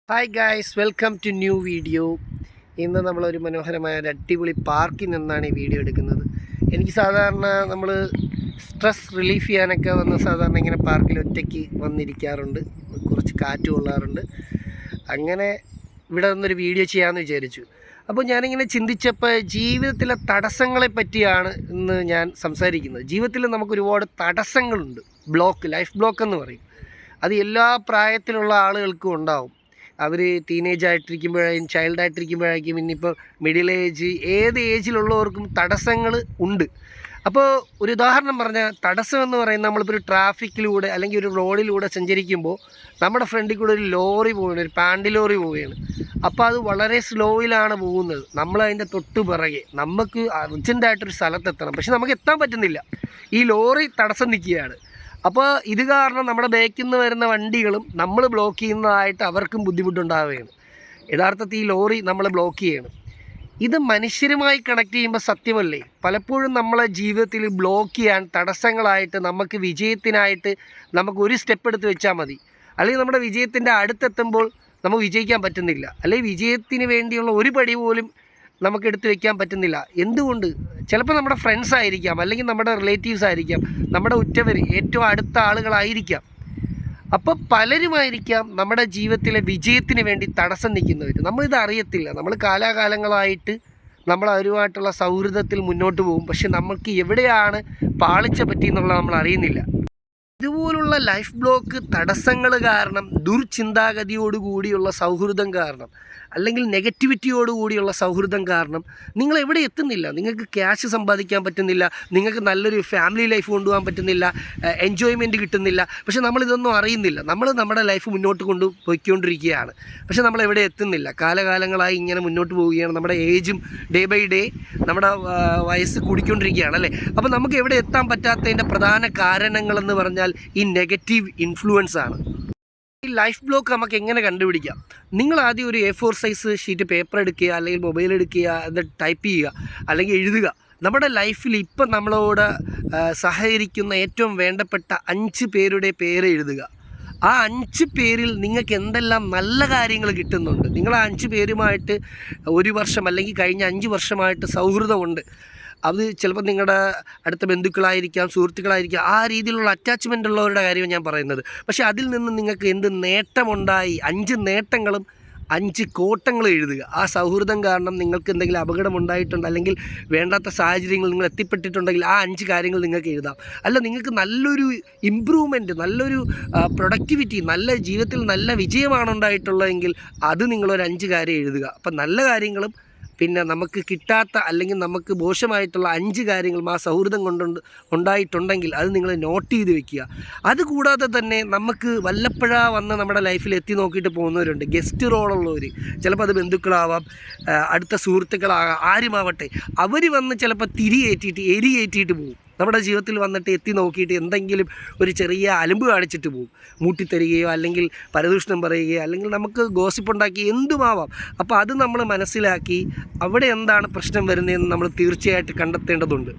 Hi guys, welcome to new video. ഇന്ന് നമ്മളൊരു മനോഹരമായ ഒരു അടിപൊളി പാർക്കിൽ നിന്നാണ് ഈ വീഡിയോ എടുക്കുന്നത്. എനിക്ക് സാധാരണ നമ്മൾ സ്ട്രെസ് റിലീഫ് ചെയ്യാനൊക്കെ വന്ന് സാധാരണ ഇങ്ങനെ പാർക്കിൽ ഒറ്റയ്ക്ക് വന്നിരിക്കാറുണ്ട്, കുറച്ച് കാറ്റ് കൊള്ളാറുണ്ട്. അങ്ങനെ ഇവിടെ നിന്നൊരു വീഡിയോ ചെയ്യാമെന്ന് വിചാരിച്ചു. അപ്പോൾ ഞാനിങ്ങനെ ചിന്തിച്ചപ്പോൾ ജീവിതത്തിലെ തടസ്സങ്ങളെ പറ്റിയാണ് ഇന്ന് ഞാൻ സംസാരിക്കുന്നത്. ജീവിതത്തിൽ നമുക്ക് ഒരുപാട് തടസ്സങ്ങളുണ്ട്. ലൈഫ് ബ്ലോക്ക് എന്ന് പറയും. അത് എല്ലാ പ്രായത്തിലുള്ള ആളുകൾക്കും ഉണ്ടാവും. അവർ ടീനേജ് ആയിട്ടിരിക്കുമ്പോഴായും ചൈൽഡായിട്ടിരിക്കുമ്പോഴായിരിക്കും ഇനിയിപ്പോൾ മിഡിൽ ഏജ്, ഏത് ഏജിലുള്ളവർക്കും തടസ്സങ്ങൾ ഉണ്ട്. അപ്പോൾ ഒരു ഉദാഹരണം പറഞ്ഞാൽ, തടസ്സം എന്ന് പറയുന്നത് നമ്മളിപ്പോൾ ഒരു ട്രാഫിക്കിലൂടെ അല്ലെങ്കിൽ ഒരു റോഡിലൂടെ സഞ്ചരിക്കുമ്പോൾ നമ്മുടെ ഫ്രണ്ടിൽ കൂടെ ഒരു ലോറി പോവുകയാണ്, ഒരു പാണ്ടി ലോറി പോവുകയാണ്. അപ്പോൾ അത് വളരെ സ്ലോയിലാണ് പോകുന്നത്. നമ്മളതിൻ്റെ തൊട്ട് പിറകെ നമുക്ക് അർജൻറ്റായിട്ടൊരു സ്ഥലത്തെത്തണം, പക്ഷെ നമുക്ക് എത്താൻ പറ്റുന്നില്ല. ഈ ലോറി തടസ്സം നിൽക്കുകയാണ്. അപ്പോൾ ഇത് കാരണം നമ്മുടെ ബാക്കിൽ നിന്ന് വരുന്ന വണ്ടികളും നമ്മൾ ബ്ലോക്ക് ചെയ്യുന്നതായിട്ട് അവർക്കും ബുദ്ധിമുട്ടുണ്ടാവുകയാണ്. യഥാർത്ഥത്തിൽ ഈ ലോറി നമ്മൾ ബ്ലോക്ക് ചെയ്യണം. ഇത് മനുഷ്യരുമായി കണക്ട് ചെയ്യുമ്പോൾ സത്യമല്ലേ, പലപ്പോഴും നമ്മളെ ജീവിതത്തിൽ ബ്ലോക്ക് ചെയ്യാൻ തടസ്സങ്ങളായിട്ട് നമുക്ക് വിജയത്തിനായിട്ട് നമുക്ക് ഒരു സ്റ്റെപ്പ് എടുത്ത് വെച്ചാൽ മതി. അല്ലെങ്കിൽ നമ്മുടെ വിജയത്തിൻ്റെ അടുത്തെത്തുമ്പോൾ നമുക്ക് വിജയിക്കാൻ പറ്റുന്നില്ല, അല്ലെങ്കിൽ വിജയത്തിന് വേണ്ടിയുള്ള ഒരു പടി പോലും നമുക്ക് എടുത്ത് വയ്ക്കാൻ പറ്റുന്നില്ല. എന്തുകൊണ്ട്? ചിലപ്പോൾ നമ്മുടെ ഫ്രണ്ട്സ് ആയിരിക്കാം, അല്ലെങ്കിൽ നമ്മുടെ റിലേറ്റീവ്സ് ആയിരിക്കാം, നമ്മുടെ ഉറ്റവർ, ഏറ്റവും അടുത്ത ആളുകളായിരിക്കാം. അപ്പോൾ പലരുമായിരിക്കാം നമ്മുടെ ജീവിതത്തിലെ വിജയത്തിന് വേണ്ടി തടസ്സം നിൽക്കുന്നവർ. നമ്മളിത് അറിയത്തില്ല. നമ്മൾ കാലാകാലങ്ങളായിട്ട് നമ്മൾ അവരുമായിട്ടുള്ള സൗഹൃദത്തിൽ മുന്നോട്ട് പോകും, പക്ഷെ നമുക്ക് എവിടെയാണ് പാളിച്ച പറ്റിയെന്നുള്ളത് നമ്മൾ അറിയുന്നില്ല. ഇതുപോലുള്ള ലൈഫ് ബ്ലോക്ക് തടസ്സങ്ങൾ കാരണം, ദുർചിന്താഗതിയോടുകൂടിയുള്ള സൗഹൃദം കാരണം, അല്ലെങ്കിൽ നെഗറ്റിവിറ്റിയോടുകൂടിയുള്ള സൗഹൃദം കാരണം നിങ്ങൾ എവിടെ എത്തുന്നില്ല. നിങ്ങൾക്ക് ക്യാഷ് സമ്പാദിക്കാൻ പറ്റുന്നില്ല, നിങ്ങൾക്ക് നല്ലൊരു ഫാമിലി ലൈഫ് കൊണ്ടുപോകാൻ പറ്റുന്നില്ല, എൻജോയ്മെൻറ്റ് കിട്ടുന്നില്ല. പക്ഷെ നമ്മളിതൊന്നും അറിയുന്നില്ല. നമ്മൾ നമ്മുടെ ലൈഫ് മുന്നോട്ട് പോയിക്കൊണ്ടിരിക്കുകയാണ്, പക്ഷെ നമ്മൾ എവിടെ എത്തുന്നില്ല. കാലകാലങ്ങളായി ഇങ്ങനെ മുന്നോട്ട് പോവുകയാണ്. നമ്മുടെ ഏജും ഡേ ബൈ ഡേ നമ്മുടെ വയസ്സ് കൂടിക്കൊണ്ടിരിക്കുകയാണ് അല്ലേ. അപ്പോൾ നമുക്ക് എവിടെ എത്താൻ പറ്റാത്തതിൻ്റെ പ്രധാന കാരണങ്ങളെന്ന് പറഞ്ഞാൽ ഈ നെഗറ്റീവ് ഇൻഫ്ലുവൻസ് ആണ്. ഈ ലൈഫ് ബ്ലോക്ക് നമുക്ക് എങ്ങനെ കണ്ടുപിടിക്കാം? നിങ്ങൾ ആദ്യം ഒരു A4 സൈസ് ഷീറ്റ് പേപ്പർ എടുക്കുക, അല്ലെങ്കിൽ മൊബൈൽ എടുക്കുക, എന്നിട്ട് ടൈപ്പ് ചെയ്യുക, അല്ലെങ്കിൽ എഴുതുക. നമ്മുടെ ലൈഫിൽ ഇപ്പം നമ്മളോട് സഹകരിക്കുന്ന ഏറ്റവും വേണ്ടപ്പെട്ട 5 പേരുടെ പേര് എഴുതുക. ആ 5 പേരിൽ നിങ്ങൾക്ക് എന്തെല്ലാം നല്ല കാര്യങ്ങൾ കിട്ടുന്നുണ്ട്. നിങ്ങൾ ആ 5 പേരുമായിട്ട് ഒരു വർഷം അല്ലെങ്കിൽ കഴിഞ്ഞ 5 വർഷമായിട്ട് സൗഹൃദമുണ്ട്. അത് ചിലപ്പോൾ നിങ്ങളുടെ അടുത്ത ബന്ധുക്കളായിരിക്കാം, സുഹൃത്തുക്കളായിരിക്കാം. ആ രീതിയിലുള്ള അറ്റാച്ച്മെൻ്റ് ഉള്ളവരുടെ കാര്യമാണ് ഞാൻ പറയുന്നത്. പക്ഷേ അതിൽ നിന്ന് നിങ്ങൾക്ക് എന്ത് നേട്ടമുണ്ടായി? 5 നേട്ടങ്ങളും 5 കോട്ടങ്ങളും എഴുതുക. ആ സൗഹൃദം കാരണം നിങ്ങൾക്ക് എന്തെങ്കിലും അപകടമുണ്ടായിട്ടുണ്ട്, അല്ലെങ്കിൽ വേണ്ടാത്ത സാഹചര്യങ്ങൾ നിങ്ങൾ എത്തിപ്പെട്ടിട്ടുണ്ടെങ്കിൽ ആ 5 കാര്യങ്ങൾ നിങ്ങൾക്ക് എഴുതാം. അല്ല, നിങ്ങൾക്ക് നല്ലൊരു ഇമ്പ്രൂവ്മെൻറ്റ്, നല്ലൊരു പ്രൊഡക്ടിവിറ്റി, നല്ല ജീവിതത്തിൽ നല്ല വിജയമാണ് ഉണ്ടായിട്ടുള്ളതെങ്കിൽ അത് നിങ്ങളൊരു 5 കാര്യം എഴുതുക. അപ്പം നല്ല കാര്യങ്ങളും പിന്നെ നമുക്ക് കിട്ടാത്ത അല്ലെങ്കിൽ നമുക്ക് മോശമായിട്ടുള്ള 5 കാര്യങ്ങളും ആ സൗഹൃദം ഉണ്ടായിട്ടുണ്ടെങ്കിൽ അത് നിങ്ങൾ നോട്ട് ചെയ്ത് വെക്കുക. അതുകൂടാതെ തന്നെ നമുക്ക് വല്ലപ്പോഴാ വന്ന് നമ്മുടെ ലൈഫിൽ എത്തി നോക്കിയിട്ട് പോകുന്നവരുണ്ട്, ഗസ്റ്റ് റോളുള്ളവർ. ചിലപ്പോൾ അത് ബന്ധുക്കളാവാം, അടുത്ത സുഹൃത്തുക്കളാകാം, ആരുമാവട്ടെ. അവർ വന്ന് ചിലപ്പോൾ എരിയേറ്റിയിട്ട് പോകും. നമ്മുടെ ജീവിതത്തിൽ വന്നിട്ട് എത്തി നോക്കിയിട്ട് എന്തെങ്കിലും ഒരു ചെറിയ അലമ്പ് കാണിച്ചിട്ട് പോകും. മൂട്ടിത്തരികയോ അല്ലെങ്കിൽ പരദൂഷണം പറയുകയോ അല്ലെങ്കിൽ നമുക്ക് ഗോസിപ്പുണ്ടാക്കി എന്തുമാവാം. അപ്പോൾ അത് നമ്മൾ മനസ്സിലാക്കി അവിടെ എന്താണ് പ്രശ്നം വരുന്നതെന്ന് നമ്മൾ തീർച്ചയായിട്ടും കണ്ടെത്തേണ്ടതുണ്ട്.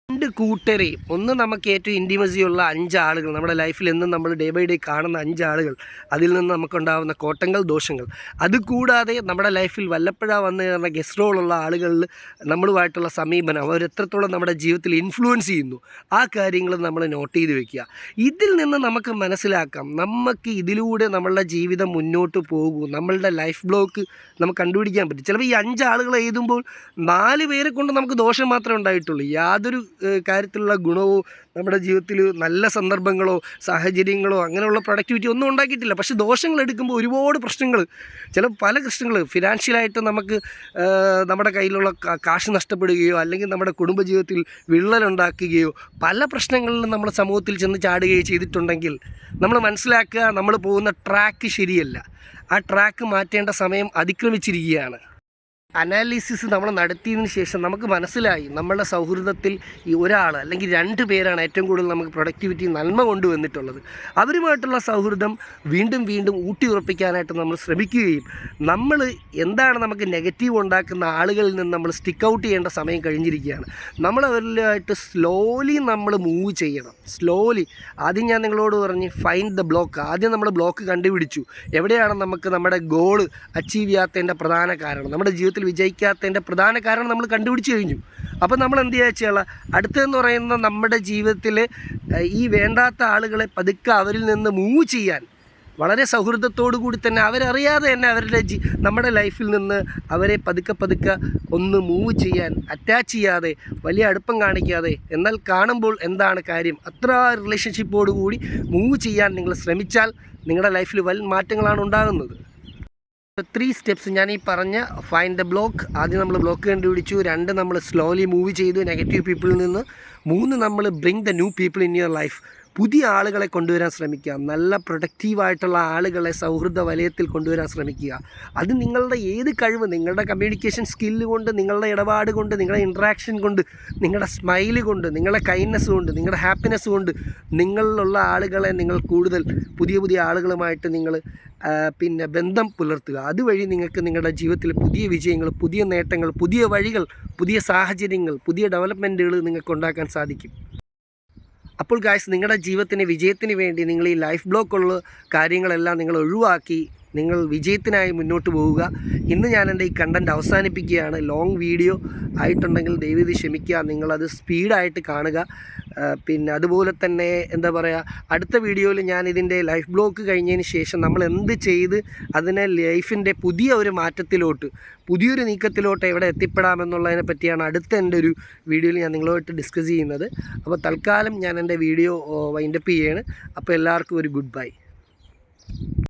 2 കൂട്ടരെയും, ഒന്ന് നമുക്ക് ഏറ്റവും ഇൻറ്റിമസി ഉള്ള 5 ആളുകൾ, നമ്മുടെ ലൈഫിൽ എന്നും നമ്മൾ ഡേ ബൈ ഡേ കാണുന്ന 5 ആളുകൾ, അതിൽ നിന്ന് നമുക്കുണ്ടാകുന്ന കോട്ടങ്ങൾ, ദോഷങ്ങൾ. അതുകൂടാതെ നമ്മുടെ ലൈഫിൽ വല്ലപ്പോഴാ വന്നു കയറുന്ന ഗസ്റ്റ് റോളുള്ള ആളുകളിൽ നമ്മളുമായിട്ടുള്ള സമീപനം, അവരെത്രത്തോളം നമ്മുടെ ജീവിതത്തിൽ ഇൻഫ്ലുവൻസ് ചെയ്യുന്നു, ആ കാര്യങ്ങൾ നമ്മൾ നോട്ട് ചെയ്ത് വെക്കുക. ഇതിൽ നിന്ന് നമുക്ക് മനസ്സിലാക്കാം നമുക്ക് ഇതിലൂടെ നമ്മളുടെ ജീവിതം മുന്നോട്ട് പോകും. നമ്മളുടെ ലൈഫ് ബ്ലോക്ക് നമുക്ക് കണ്ടുപിടിക്കാൻ പറ്റും. ചിലപ്പോൾ ഈ 5 ആളുകൾ എഴുതുമ്പോൾ 4 പേരെ കൊണ്ട് നമുക്ക് ദോഷം മാത്രമേ ഉണ്ടായിട്ടുള്ളൂ. യാതൊരു കാര്യത്തിലുള്ള ഗുണമോ നമ്മുടെ ജീവിതത്തിൽ നല്ല സന്ദർഭങ്ങളോ സാഹചര്യങ്ങളോ അങ്ങനെയുള്ള പ്രൊഡക്ടിവിറ്റി ഒന്നും ഉണ്ടാക്കിയിട്ടില്ല. പക്ഷേ ദോഷങ്ങൾ എടുക്കുമ്പോൾ ഒരുപാട് പ്രശ്നങ്ങൾ, പല പ്രശ്നങ്ങൾ, ഫിനാൻഷ്യലായിട്ട് നമുക്ക് നമ്മുടെ കയ്യിലുള്ള കാശ് നഷ്ടപ്പെടുകയോ അല്ലെങ്കിൽ നമ്മുടെ കുടുംബജീവിതത്തിൽ വിള്ളലുണ്ടാക്കുകയോ പല പ്രശ്നങ്ങളിലും നമ്മൾ സമൂഹത്തിൽ ചെന്ന് ചാടുകയോ ചെയ്തിട്ടുണ്ടെങ്കിൽ നമ്മൾ മനസ്സിലാക്കുക, നമ്മൾ പോകുന്ന ട്രാക്ക് ശരിയല്ല. ആ ട്രാക്ക് മാറ്റേണ്ട സമയം അതിക്രമിച്ചിരിക്കുകയാണ്. അനാലിസിസ് നമ്മൾ നടത്തിയതിന് ശേഷം നമുക്ക് മനസ്സിലായി നമ്മളുടെ സൗഹൃദത്തിൽ ഈ ഒരാൾ അല്ലെങ്കിൽ 2 പേരാണ് ഏറ്റവും കൂടുതൽ നമുക്ക് പ്രൊഡക്ടിവിറ്റി നന്മ കൊണ്ടുവന്നിട്ടുള്ളത്. അവരുമായിട്ടുള്ള സൗഹൃദം വീണ്ടും വീണ്ടും ഊട്ടി ഉറപ്പിക്കാനായിട്ട് നമ്മൾ ശ്രമിക്കുകയും നമ്മൾ എന്താണ് നമുക്ക് നെഗറ്റീവ് ഉണ്ടാക്കുന്ന ആളുകളിൽ നിന്ന് നമ്മൾ സ്റ്റിക്ക് ഔട്ട് ചെയ്യേണ്ട സമയം കഴിഞ്ഞിരിക്കുകയാണ്. നമ്മൾ അവരിലായിട്ട് സ്ലോലി നമ്മൾ മൂവ് ചെയ്യണം. സ്ലോലി ആദ്യം ഞാൻ നിങ്ങളോട് പറഞ്ഞ് ഫൈൻഡ് ദ ബ്ലോക്ക്. ആദ്യം നമ്മൾ ബ്ലോക്ക് കണ്ടുപിടിച്ചു. എവിടെയാണ് നമുക്ക് നമ്മുടെ ഗോൾ അച്ചീവ് ചെയ്യാത്തതിൻ്റെ പ്രധാന കാരണം, നമ്മുടെ ജീവിതത്തിൽ വിജയിക്കാത്തതിൻ്റെ പ്രധാന കാരണം നമ്മൾ കണ്ടുപിടിച്ച് കഴിഞ്ഞു. അപ്പോൾ നമ്മൾ എന്ത് ചെയ്യാ അടുത്തതെന്ന് പറയുന്ന നമ്മുടെ ജീവിതത്തിൽ ഈ വേണ്ടാത്ത ആളുകളെ പതുക്കെ അവരിൽ നിന്ന് മൂവ് ചെയ്യാൻ വളരെ സൗഹൃദത്തോടു കൂടി തന്നെ അവരറിയാതെ തന്നെ അവരുടെ നമ്മുടെ ലൈഫിൽ നിന്ന് അവരെ പതുക്കെ ഒന്ന് മൂവ് ചെയ്യാൻ, അറ്റാച്ച് ചെയ്യാതെ വലിയ അടുപ്പം കാണിക്കാതെ, എന്നാൽ കാണുമ്പോൾ എന്താണ് കാര്യം അത്ര റിലേഷൻഷിപ്പോടു കൂടി മൂവ് ചെയ്യാൻ നിങ്ങൾ ശ്രമിച്ചാൽ നിങ്ങളുടെ ലൈഫിൽ വൻ മാറ്റങ്ങളാണ് ഉണ്ടാകുന്നത്. 3 സ്റ്റെപ്സ് ഞാൻ ഈ പറഞ്ഞ ഫൈൻഡ് ദ ബ്ലോക്ക്. ആദ്യം നമ്മൾ ബ്ലോക്ക് കണ്ടുപിടിച്ചു. 2 നമ്മൾ സ്ലോലി മൂവ് ചെയ്തു നെഗറ്റീവ് പീപ്പിളിൽ നിന്ന്. 3 നമ്മൾ bring the new people in your life. പുതിയ ആളുകളെ കൊണ്ടുവരാൻ ശ്രമിക്കുക. നല്ല പ്രൊഡക്റ്റീവായിട്ടുള്ള ആളുകളെ സൗഹൃദ വലയത്തിൽ കൊണ്ടുവരാൻ ശ്രമിക്കുക. അത് നിങ്ങളുടെ ഏത് കഴിവ്, നിങ്ങളുടെ കമ്മ്യൂണിക്കേഷൻ സ്കില്ല് കൊണ്ട്, നിങ്ങളുടെ ഇടപാട് കൊണ്ട്, നിങ്ങളുടെ ഇൻട്രാക്ഷൻ കൊണ്ട്, നിങ്ങളുടെ സ്മൈല് കൊണ്ട്, നിങ്ങളുടെ കൈൻഡ്നെസ് കൊണ്ട്, നിങ്ങളുടെ ഹാപ്പിനെസ് കൊണ്ട് നിങ്ങളിലുള്ള ആളുകളെ നിങ്ങൾ കൂടുതൽ പുതിയ ആളുകളുമായിട്ട് നിങ്ങൾ ബന്ധം പുലർത്തുക. അതുവഴി നിങ്ങൾക്ക് നിങ്ങളുടെ ജീവിതത്തിൽ പുതിയ വിജയങ്ങൾ, പുതിയ നേട്ടങ്ങൾ, പുതിയ വഴികൾ, പുതിയ സാഹചര്യങ്ങൾ, പുതിയ ഡെവലപ്മെൻറ്റുകൾ നിങ്ങൾക്ക് ഉണ്ടാക്കാൻ സാധിക്കും. അപ്പോൾ ഗായ്സ്, നിങ്ങളുടെ ജീവിതത്തിന് വിജയത്തിന് വേണ്ടി നിങ്ങൾ ഈ ലൈഫ് ബ്ലോക്കുള്ള കാര്യങ്ങളെല്ലാം നിങ്ങൾ ഒഴിവാക്കി നിങ്ങൾ വിജയത്തിനായി മുന്നോട്ട് പോവുക. ഇന്ന് ഞാൻ എൻ്റെ ഈ കണ്ടൻറ്റ് അവസാനിപ്പിക്കുകയാണ്. ലോങ് വീഡിയോ ആയിട്ടുണ്ടെങ്കിൽ ദയവേത് ക്ഷമിക്കുക, നിങ്ങളത് സ്പീഡായിട്ട് കാണുക. അതുപോലെ തന്നെ എന്താ പറയുക, അടുത്ത വീഡിയോയിൽ ഞാൻ ഇതിൻ്റെ ലൈഫ് ബ്ലോക്ക് കഴിഞ്ഞതിന് ശേഷം നമ്മൾ എന്ത് ചെയ്ത് അതിനെ ലൈഫിൻ്റെ പുതിയ ഒരു മാറ്റത്തിലോട്ട്, പുതിയൊരു നീക്കത്തിലോട്ട് എവിടെ എത്തിപ്പെടാമെന്നുള്ളതിനെ പറ്റിയാണ് അടുത്ത എൻ്റെ ഒരു വീഡിയോയിൽ ഞാൻ നിങ്ങളുമായിട്ട് ഡിസ്കസ് ചെയ്യുന്നത്. അപ്പോൾ തൽക്കാലം ഞാൻ എൻ്റെ വീഡിയോ വൈൻഡപ്പ് ചെയ്യുകയാണ്. അപ്പോൾ എല്ലാവർക്കും ഒരു ഗുഡ് ബൈ.